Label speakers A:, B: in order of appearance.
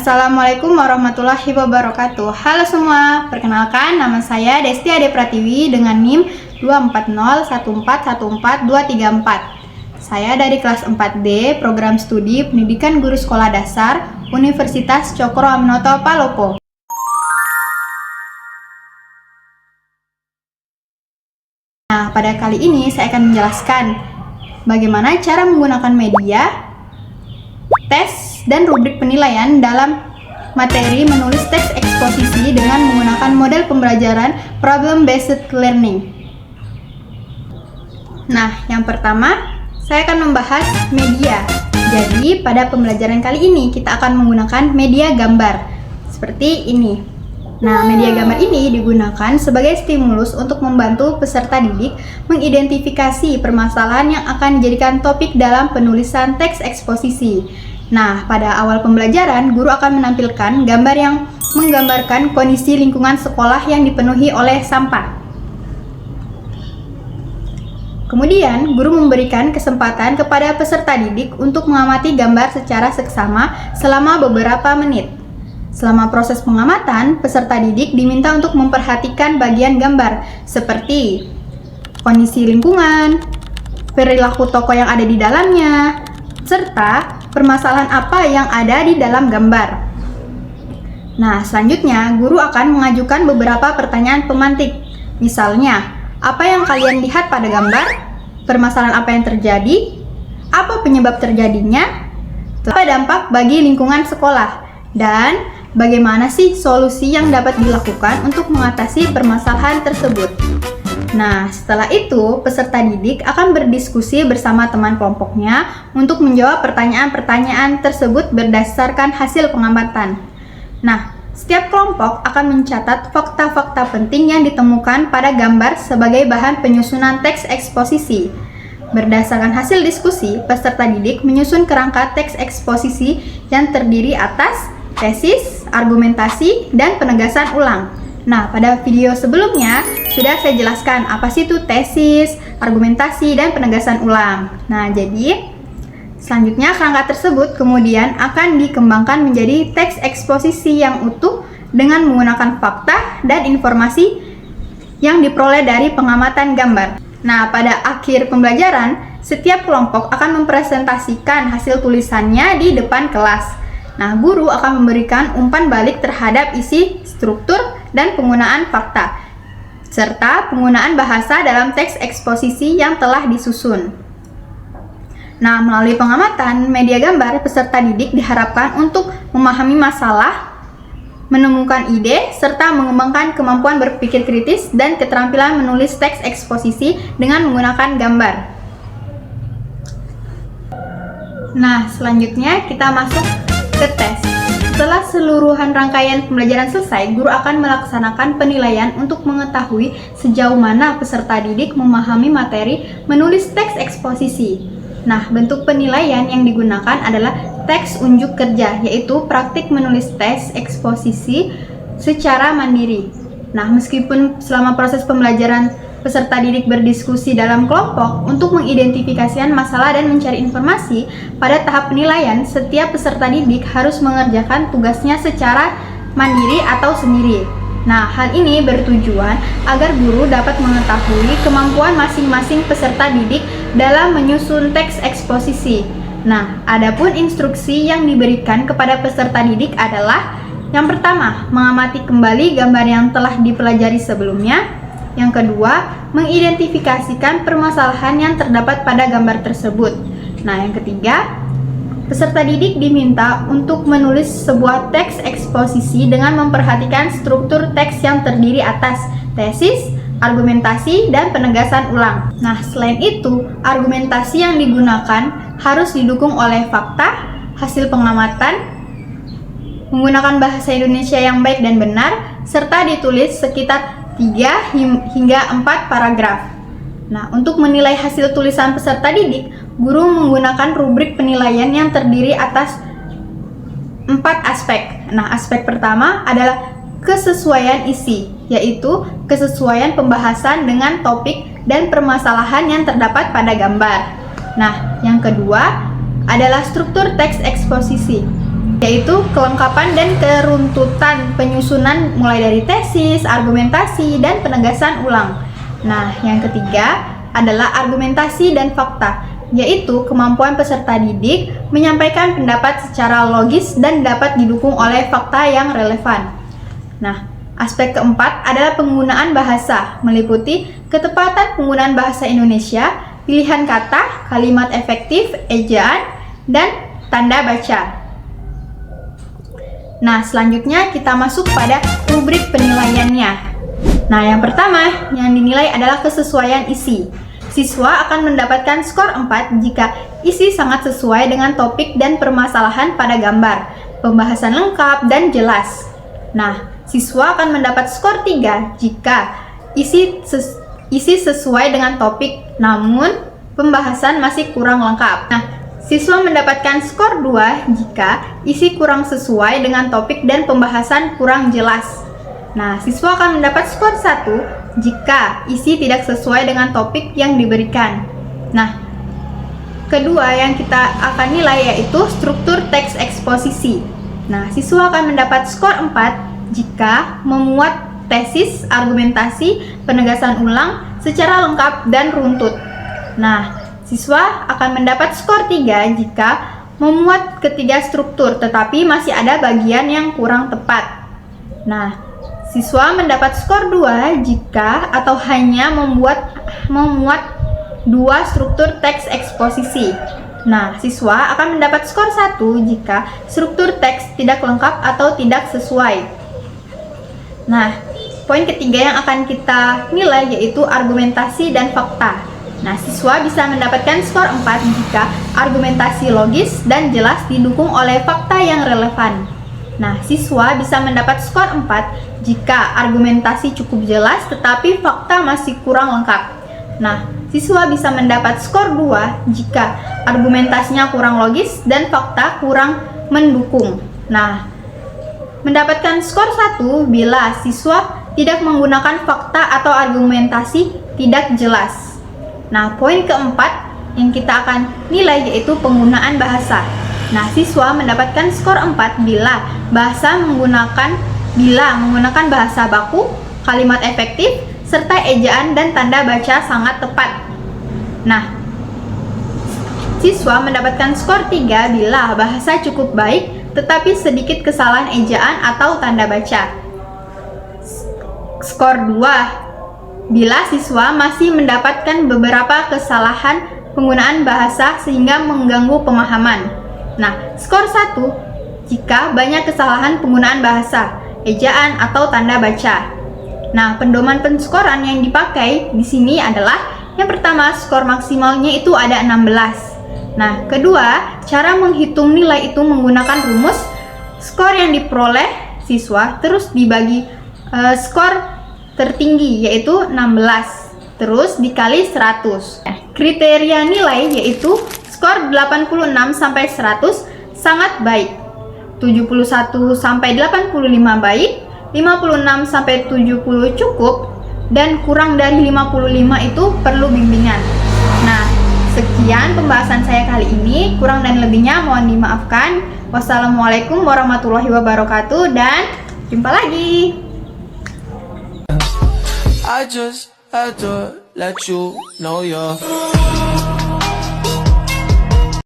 A: Assalamualaikum warahmatullahi wabarakatuh. Halo semua, perkenalkan nama saya Desti Ade Pratiwi dengan NIM 24014142234. Saya dari kelas 4D, Program Studi Pendidikan Guru Sekolah Dasar, Universitas Cokro Aminoto Palopo. Nah, pada kali ini saya akan menjelaskan bagaimana cara menggunakan media, tes, dan rubrik penilaian dalam materi menulis teks eksposisi dengan menggunakan model pembelajaran problem-based learning. Nah, yang pertama, saya akan membahas media. Jadi, pada pembelajaran kali ini kita akan menggunakan media gambar seperti ini. Nah, media gambar ini digunakan sebagai stimulus untuk membantu peserta didik mengidentifikasi permasalahan yang akan dijadikan topik dalam penulisan teks eksposisi. Nah, pada awal pembelajaran, guru akan menampilkan gambar yang menggambarkan kondisi lingkungan sekolah yang dipenuhi oleh sampah. Kemudian, guru memberikan kesempatan kepada peserta didik untuk mengamati gambar secara seksama selama beberapa menit. Selama proses pengamatan, peserta didik diminta untuk memperhatikan bagian gambar seperti kondisi lingkungan, perilaku tokoh yang ada di dalamnya, serta permasalahan apa yang ada di dalam gambar. Nah, selanjutnya guru akan mengajukan beberapa pertanyaan pemantik. Misalnya, apa yang kalian lihat pada gambar? Permasalahan apa yang terjadi? Apa penyebab terjadinya? Apa dampak bagi lingkungan sekolah? Dan bagaimana sih solusi yang dapat dilakukan untuk mengatasi permasalahan tersebut? Nah, setelah itu, peserta didik akan berdiskusi bersama teman kelompoknya untuk menjawab pertanyaan-pertanyaan tersebut berdasarkan hasil pengamatan. Nah, setiap kelompok akan mencatat fakta-fakta penting yang ditemukan pada gambar sebagai bahan penyusunan teks eksposisi. Berdasarkan hasil diskusi, peserta didik menyusun kerangka teks eksposisi yang terdiri atas tesis, argumentasi, dan penegasan ulang. Nah, pada video sebelumnya sudah saya jelaskan apa sih itu tesis, argumentasi, dan penegasan ulang. Nah, jadi selanjutnya kerangka tersebut kemudian akan dikembangkan menjadi teks eksposisi yang utuh dengan menggunakan fakta dan informasi yang diperoleh dari pengamatan gambar. Nah, pada akhir pembelajaran, setiap kelompok akan mempresentasikan hasil tulisannya di depan kelas. Nah, guru akan memberikan umpan balik terhadap isi, struktur, dan penggunaan fakta, serta penggunaan bahasa dalam teks eksposisi yang telah disusun. Nah, melalui pengamatan media gambar, peserta didik diharapkan untuk memahami masalah, menemukan ide, serta mengembangkan kemampuan berpikir kritis dan keterampilan menulis teks eksposisi dengan menggunakan gambar. Nah, selanjutnya kita masuk ke tes. Setelah seluruhan rangkaian pembelajaran selesai, guru akan melaksanakan penilaian untuk mengetahui sejauh mana peserta didik memahami materi menulis teks eksposisi. Nah, bentuk penilaian yang digunakan adalah teks unjuk kerja, yaitu praktik menulis teks eksposisi secara mandiri. Nah, meskipun selama proses pembelajaran peserta didik berdiskusi dalam kelompok untuk mengidentifikasikan masalah dan mencari informasi, pada tahap penilaian, setiap peserta didik harus mengerjakan tugasnya secara mandiri atau sendiri. Nah, hal ini bertujuan agar guru dapat mengetahui kemampuan masing-masing peserta didik dalam menyusun teks eksposisi. Nah, adapun instruksi yang diberikan kepada peserta didik adalah yang pertama, mengamati kembali gambar yang telah dipelajari sebelumnya. Yang kedua, mengidentifikasikan permasalahan yang terdapat pada gambar tersebut. Nah, yang ketiga, peserta didik diminta untuk menulis sebuah teks eksposisi dengan memperhatikan struktur teks yang terdiri atas tesis, argumentasi, dan penegasan ulang. Nah, selain itu, argumentasi yang digunakan harus didukung oleh fakta, hasil pengamatan, menggunakan bahasa Indonesia yang baik dan benar, serta ditulis sekitar 3 hingga 4 paragraf. Nah, untuk menilai hasil tulisan peserta didik, guru menggunakan rubrik penilaian yang terdiri atas 4 aspek. Nah, aspek pertama adalah kesesuaian isi, yaitu kesesuaian pembahasan dengan topik dan permasalahan yang terdapat pada gambar. Nah, yang kedua adalah struktur teks eksposisi. yaitu kelengkapan dan keruntutan penyusunan mulai dari tesis, argumentasi, dan penegasan ulang. Nah, yang ketiga adalah argumentasi dan fakta, yaitu kemampuan peserta didik menyampaikan pendapat secara logis dan dapat didukung oleh fakta yang relevan. Nah, aspek keempat adalah penggunaan bahasa, meliputi ketepatan penggunaan bahasa Indonesia, pilihan kata, kalimat efektif, ejaan, dan tanda baca. Nah, selanjutnya kita masuk pada rubrik penilaiannya. Nah, yang pertama yang dinilai adalah kesesuaian isi. Siswa akan mendapatkan skor 4 jika isi sangat sesuai dengan topik dan permasalahan pada gambar, pembahasan lengkap dan jelas. Nah, siswa akan mendapat skor 3 jika isi sesuai dengan topik namun pembahasan masih kurang lengkap. Nah, siswa mendapatkan skor 2 jika isi kurang sesuai dengan topik dan pembahasan kurang jelas. Nah, siswa akan mendapat skor 1 jika isi tidak sesuai dengan topik yang diberikan. Nah, kedua yang kita akan nilai yaitu struktur teks eksposisi. Nah, siswa akan mendapat skor 4 jika memuat tesis, argumentasi, penegasan ulang secara lengkap dan runtut. Nah, siswa akan mendapat skor 3 jika memuat ketiga struktur tetapi masih ada bagian yang kurang tepat. Nah, siswa mendapat skor 2 jika atau hanya memuat 2 struktur teks eksposisi. Nah, siswa akan mendapat skor 1 jika struktur teks tidak lengkap atau tidak sesuai. Nah, poin ketiga yang akan kita nilai yaitu argumentasi dan fakta. Nah, siswa bisa mendapatkan skor 4 jika argumentasi logis dan jelas didukung oleh fakta yang relevan. Nah, siswa bisa mendapat skor 4 jika argumentasi cukup jelas tetapi fakta masih kurang lengkap. Nah, siswa bisa mendapat skor 2 jika argumentasinya kurang logis dan fakta kurang mendukung. Nah, mendapatkan skor 1 bila siswa tidak menggunakan fakta atau argumentasi tidak jelas. Nah, poin keempat yang kita akan nilai yaitu penggunaan bahasa. Nah, siswa mendapatkan skor 4 bila menggunakan bahasa baku, kalimat efektif, serta ejaan dan tanda baca sangat tepat. Nah, siswa mendapatkan skor 3 bila bahasa cukup baik tetapi sedikit kesalahan ejaan atau tanda baca. Skor 2 bila siswa masih mendapatkan beberapa kesalahan penggunaan bahasa sehingga mengganggu pemahaman. Nah, skor 1 jika banyak kesalahan penggunaan bahasa, ejaan atau tanda baca. Nah, pedoman penskoran yang dipakai di sini adalah yang pertama, skor maksimalnya itu ada 16. Nah, kedua, cara menghitung nilai itu menggunakan rumus skor yang diperoleh siswa terus dibagi skor tertinggi yaitu 16 terus dikali 100. Kriteria nilai yaitu skor 86 sampai 100 sangat baik, 71 sampai 85 baik, 56 sampai 70 cukup, dan kurang dari 55 itu perlu bimbingan. Nah, sekian pembahasan saya kali ini, kurang dan lebihnya mohon dimaafkan. Wassalamualaikum warahmatullahi wabarakatuh dan jumpa lagi.
B: I just had to let you know you're